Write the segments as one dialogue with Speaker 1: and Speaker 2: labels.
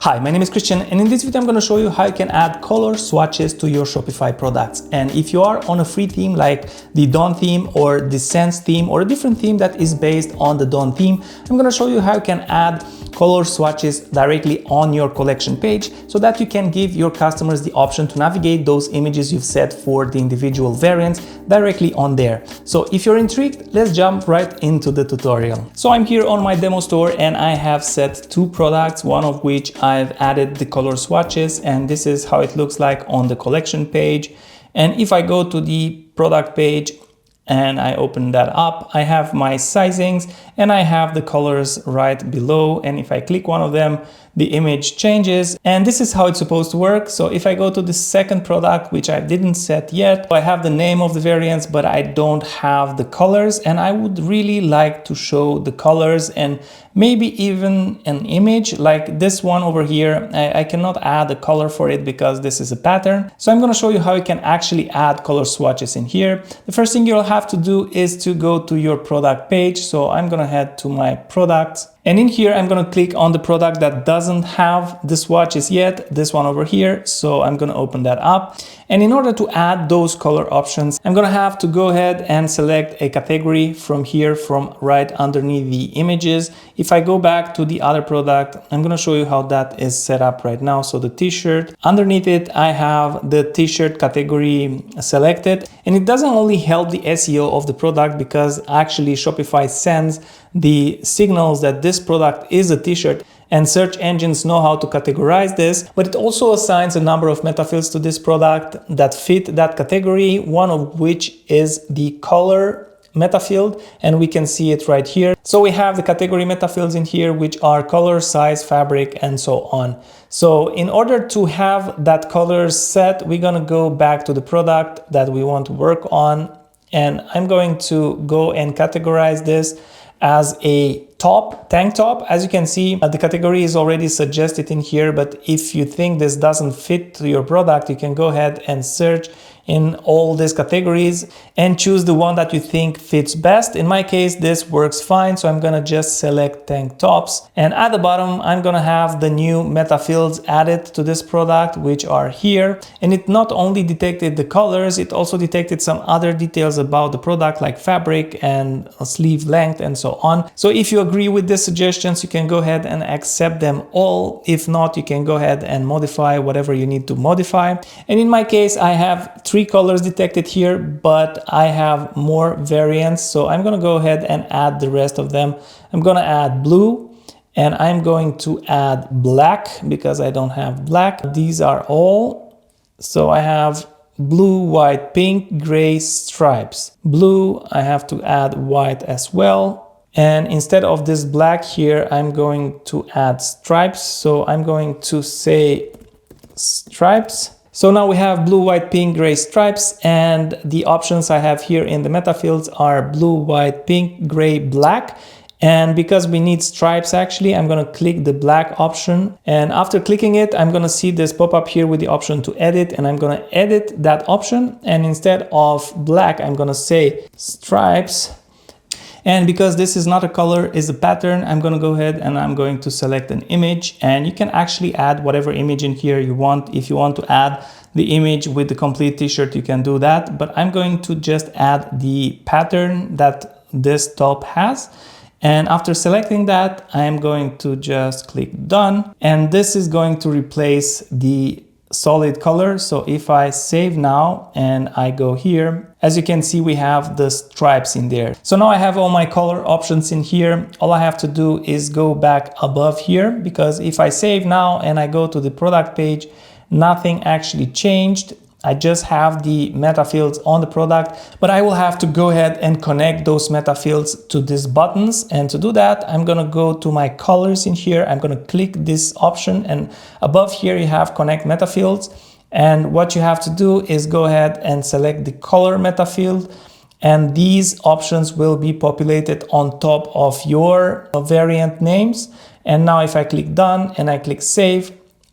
Speaker 1: Hi, my name is Christian, and in this video I'm going to show you how you can add color swatches to your Shopify products. And if you are on a free theme like the Dawn theme or the Sense theme or a different theme that is based on the Dawn theme, I'm going to show you how you can add color swatches directly on your collection page so that you can give your customers the option to navigate those images you've set for the individual variants directly on there. So if you're intrigued, let's jump right into the tutorial. So I'm here on my demo store and I have set two products, one of which I've added the color swatches, and this is how it looks like on the collection page. And if I go to the product page and I open that up, I have my sizings and I have the colors right below. And if I click one of them, the image changes, and this is how it's supposed to work. So if I go to the second product, which I didn't set yet, I have the name of the variants, but I don't have the colors, and I would really like to show the colors and maybe even an image like this one over here. I cannot add a color for it because this is a pattern. So I'm going to show you how you can actually add color swatches in here. The first thing you'll have to do is to go to your product page. So I'm going to head to my products. And in here, I'm going to click on the product that doesn't have the swatches yet, this one over here. So I'm going to open that up. And in order to add those color options, I'm going to have to go ahead and select a category from here, from right underneath the images. If I go back to the other product, I'm going to show you how that is set up right now. So the t-shirt, underneath it, I have the t-shirt category selected. And it doesn't only help the SEO of the product because actually Shopify sends the signals that this product is a t-shirt, and search engines know how to categorize this, but it also assigns a number of metafields to this product that fit that category, one of which is the color metafield, and we can see it right here. So we have the category metafields in here, which are color, size, fabric, and so on. So in order to have that color set, we're going to go back to the product that we want to work on, and I'm going to go and categorize this as a top, tank top. As you can see, the category is already suggested in here, but if you think this doesn't fit to your product, you can go ahead and search in all these categories and choose the one that you think fits best. In my case, this works fine, so I'm gonna just select tank tops. And at the bottom, I'm gonna have the new metafields added to this product, which are here. And it not only detected the colors, it also detected some other details about the product, like fabric and sleeve length and so on. So if you agree with these suggestions, you can go ahead and accept them all. If not, you can go ahead and modify whatever you need to modify. And in my case, I have three colors detected here, but I have more variants. So I'm going to go ahead and add the rest of them. I'm going to add blue, and I'm going to add black because I don't have black. These are all. So I have blue, white, pink, gray, stripes. Blue, I have to add white as well. And instead of this black here, I'm going to add stripes. So I'm going to say stripes. So now we have blue, white, pink, gray, stripes, and the options I have here in the metafields are blue, white, pink, gray, black. And because we need stripes, actually, I'm going to click the black option. And after clicking it, I'm going to see this pop up here with the option to edit, and I'm going to edit that option. And instead of black, I'm going to say stripes. And because this is not a color, it's a pattern, I'm going to go ahead and I'm going to select an image, and you can actually add whatever image in here you want. If you want to add the image with the complete t-shirt, you can do that, but I'm going to just add the pattern that this top has. And after selecting that, I'm going to just click done, and this is going to replace the solid color. So if I save now and I go here, as you can see, we have the stripes in there. So now I have all my color options in here. All I have to do is go back above here, because if I save now and I go to the product page, nothing actually changed. I just have the metafields on the product, but I will have to go ahead and connect those metafields to these buttons. And to do that, I'm going to go to my colors in here. I'm going to click this option, and above here you have connect metafields. And what you have to do is go ahead and select the color metafield, and these options will be populated on top of your variant names. And now if I click done and I click save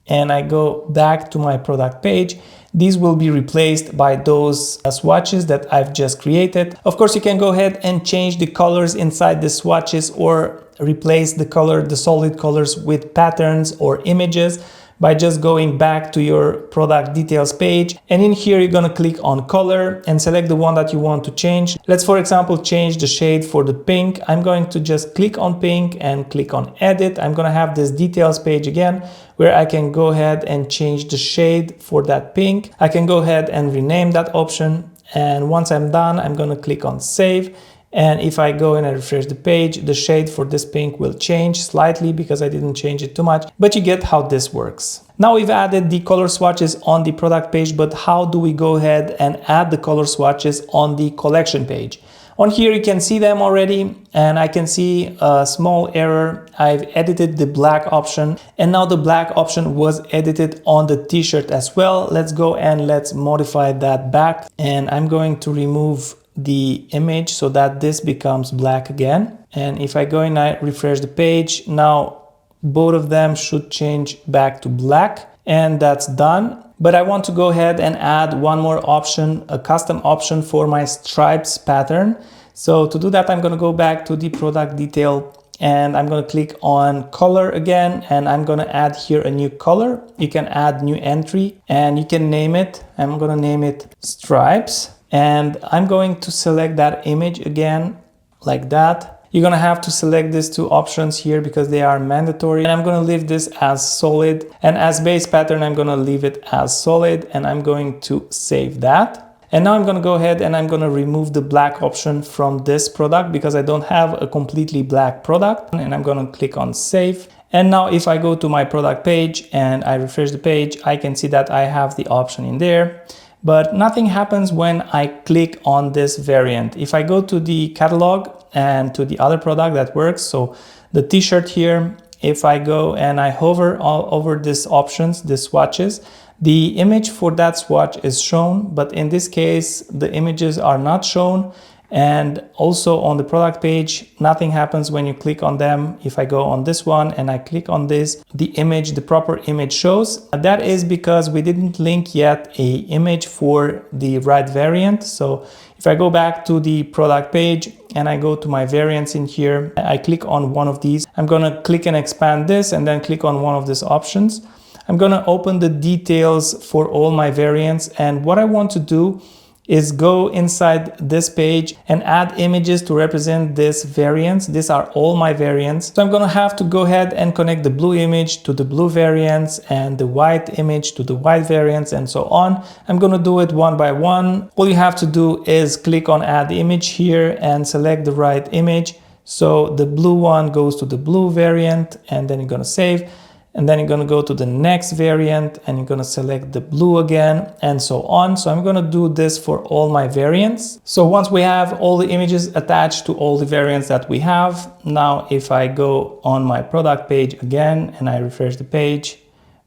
Speaker 1: and I go back to my product page, these will be replaced by those swatches that I've just created. Of course, you can go ahead and change the colors inside the swatches or replace the solid colors with patterns or images by just going back to your product details page. And in here, you're gonna click on color and select the one that you want to change. Let's, for example, change the shade for the pink. I'm going to just click on pink and click on edit. I'm gonna have this details page again, where I can go ahead and change the shade for that pink. I can go ahead and rename that option. And once I'm done, I'm gonna click on save. And if I go and I refresh the page, the shade for this pink will change slightly because I didn't change it too much, but you get how this works. Now we've added the color swatches on the product page, but how do we go ahead and add the color swatches on the collection page? On here, you can see them already, and I can see a small error. I've edited the black option, and now the black option was edited on the t-shirt as well. Let's go and let's modify that back. And I'm going to remove the image so that this becomes black again. And if I go and I refresh the page, now both of them should change back to black, and that's done. But I want to go ahead and add one more option, a custom option for my stripes pattern. So to do that, I'm going to go back to the product detail and I'm going to click on color again, and I'm going to add here a new color. You can add new entry and you can name it. I'm going to name it stripes. And I'm going to select that image again like that. You're going to have to select these two options here because they are mandatory. And I'm going to leave this as solid, and as base pattern, I'm going to leave it as solid, and I'm going to save that. And now I'm going to go ahead and I'm going to remove the black option from this product because I don't have a completely black product, and I'm going to click on save. And now if I go to my product page and I refresh the page, I can see that I have the option in there. But nothing happens when I click on this variant. If I go to the catalog and to the other product, that works. So the t-shirt here, if I go and I hover all over these options, the swatches, the image for that swatch is shown, but in this case, the images are not shown. And also on the product page, nothing happens when you click on them. If I go on this one and I click on this, the image, the proper image shows. That is because we didn't link yet a image for the right variant. So if I go back to the product page and I go to my variants in here, I click on one of these. I'm gonna click and expand this and then click on one of these options. I'm gonna open the details for all my variants. And what I want to do is go inside this page and add images to represent this variants. These are all my variants. So I'm gonna have to go ahead and connect the blue image to the blue variants and the white image to the white variants and so on. I'm gonna do it one by one. All you have to do is click on add image here and select the right image. So the blue one goes to the blue variant, and then you're gonna save. And then you're going to go to the next variant and you're going to select the blue again and so on. So I'm going to do this for all my variants. So once we have all the images attached to all the variants that we have, now if I go on my product page again and I refresh the page,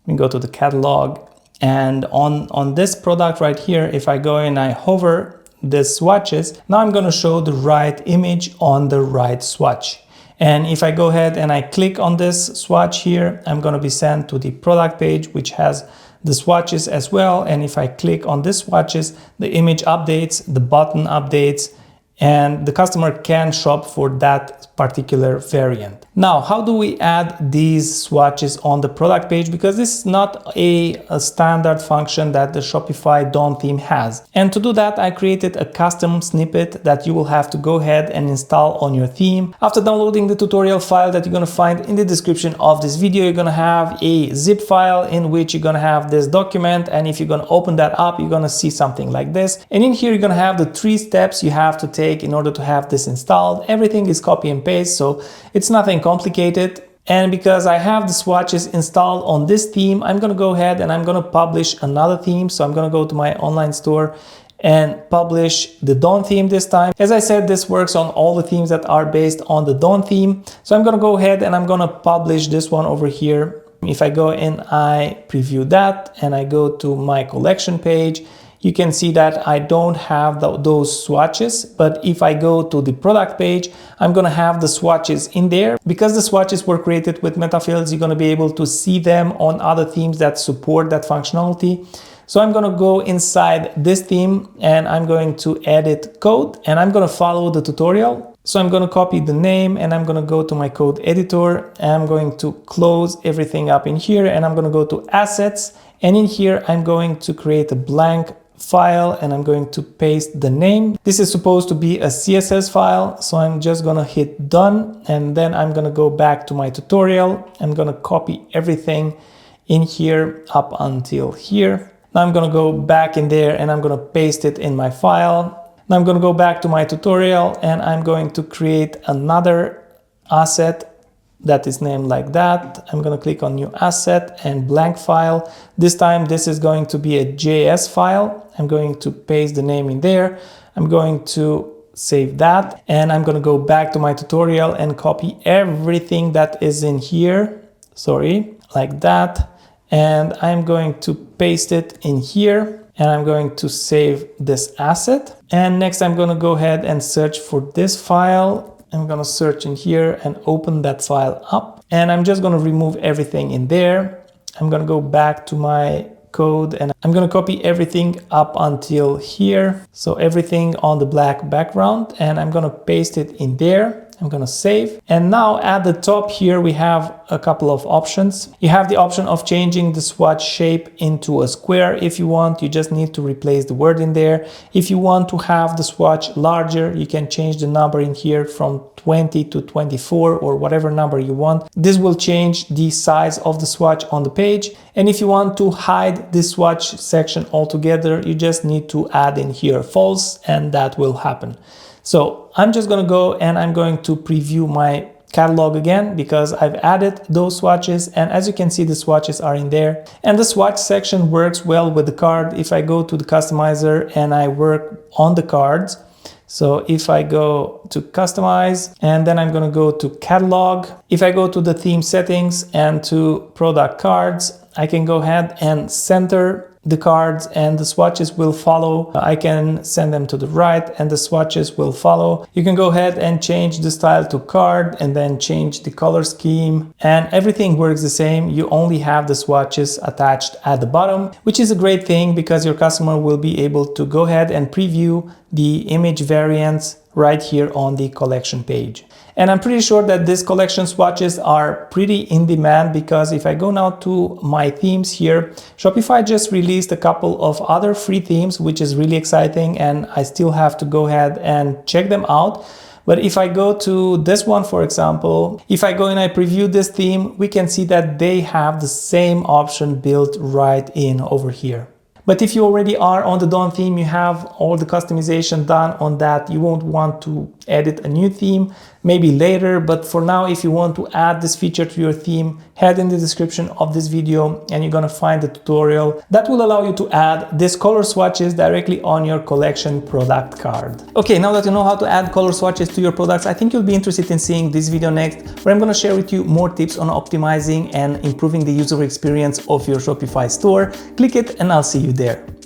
Speaker 1: we go to the catalog, and on this product right here, if I go and I hover the swatches, now I'm going to show the right image on the right swatch. And if I go ahead and I click on this swatch here, I'm going to be sent to the product page, which has the swatches as well. And if I click on this swatches, the image updates, the button updates, and the customer can shop for that particular variant. Now, how do we add these swatches on the product page? Because this is not a standard function that the Shopify Dawn theme has. And to do that, I created a custom snippet that you will have to go ahead and install on your theme. After downloading the tutorial file that you're going to find in the description of this video, you're going to have a zip file in which you're going to have this document. And if you're going to open that up, you're going to see something like this. And in here, you're going to have the 3 steps you have to take in order to have this installed. Everything is copy and paste, so it's nothing complicated. And because I have the swatches installed on this theme, I'm going to go ahead and I'm going to publish another theme. So I'm going to go to my online store and publish the Dawn theme this time. As I said, this works on all the themes that are based on the Dawn theme. So I'm going to go ahead and I'm going to publish this one over here. If I go and I preview that and I go to my collection page, you can see that I don't have those swatches, but if I go to the product page, I'm going to have the swatches in there. Because the swatches were created with Metafields, you're going to be able to see them on other themes that support that functionality. So I'm going to go inside this theme and I'm going to edit code and I'm going to follow the tutorial. So I'm going to copy the name and I'm going to go to my code editor. I'm going to close everything up in here and I'm going to go to assets. And in here, I'm going to create a blank file and I'm going to paste the name. This is supposed to be a CSS file. So I'm just going to hit done. And then I'm going to go back to my tutorial. I'm going to copy everything in here up until here. Now I'm going to go back in there and I'm going to paste it in my file. Now I'm going to go back to my tutorial and I'm going to create another asset that is named like that. I'm going to click on new asset and blank file. This time this is going to be a JS file. I'm going to paste the name in there. I'm going to save that and I'm going to go back to my tutorial and copy everything that is in here. Like that. And I'm going to paste it in here and I'm going to save this asset. And next I'm going to go ahead and search for this file. I'm going to search in here and open that file up. And I'm just going to remove everything in there. I'm going to go back to my code and I'm going to copy everything up until here. So everything on the black background and I'm going to paste it in there. I'm going to save. And now at the top here, we have a couple of options. You have the option of changing the swatch shape into a square. If you want, you just need to replace the word in there. If you want to have the swatch larger, you can change the number in here from 20 to 24 or whatever number you want. This will change the size of the swatch on the page. And if you want to hide this swatch section altogether, you just need to add in here false and that will happen. So I'm just going to go and I'm going to preview my catalog again because I've added those swatches and as you can see the swatches are in there and the swatch section works well with the card. If I go to the customizer and I work on the cards, so if I go to customize and then I'm going to go to catalog, if I go to the theme settings and to product cards, I can go ahead and center the cards and the swatches will follow. I can send them to the right and the swatches will follow. You can go ahead and change the style to card and then change the color scheme and everything works the same. You only have the swatches attached at the bottom, which is a great thing because your customer will be able to go ahead and preview the image variants right here on the collection page. And I'm pretty sure that these collection swatches are pretty in demand because if I go now to my themes here, Shopify just released a couple of other free themes, which is really exciting and I still have to go ahead and check them out. But if I go to this one, for example, if I go and I preview this theme, we can see that they have the same option built right in over here. But if you already are on the Dawn theme, you have all the customization done on that. You won't want to edit a new theme, maybe later. But for now, if you want to add this feature to your theme, head in the description of this video and you're gonna find the tutorial that will allow you to add these color swatches directly on your collection product card. Okay, now that you know how to add color swatches to your products, I think you'll be interested in seeing this video next, where I'm gonna share with you more tips on optimizing and improving the user experience of your Shopify store. Click it and I'll see you there.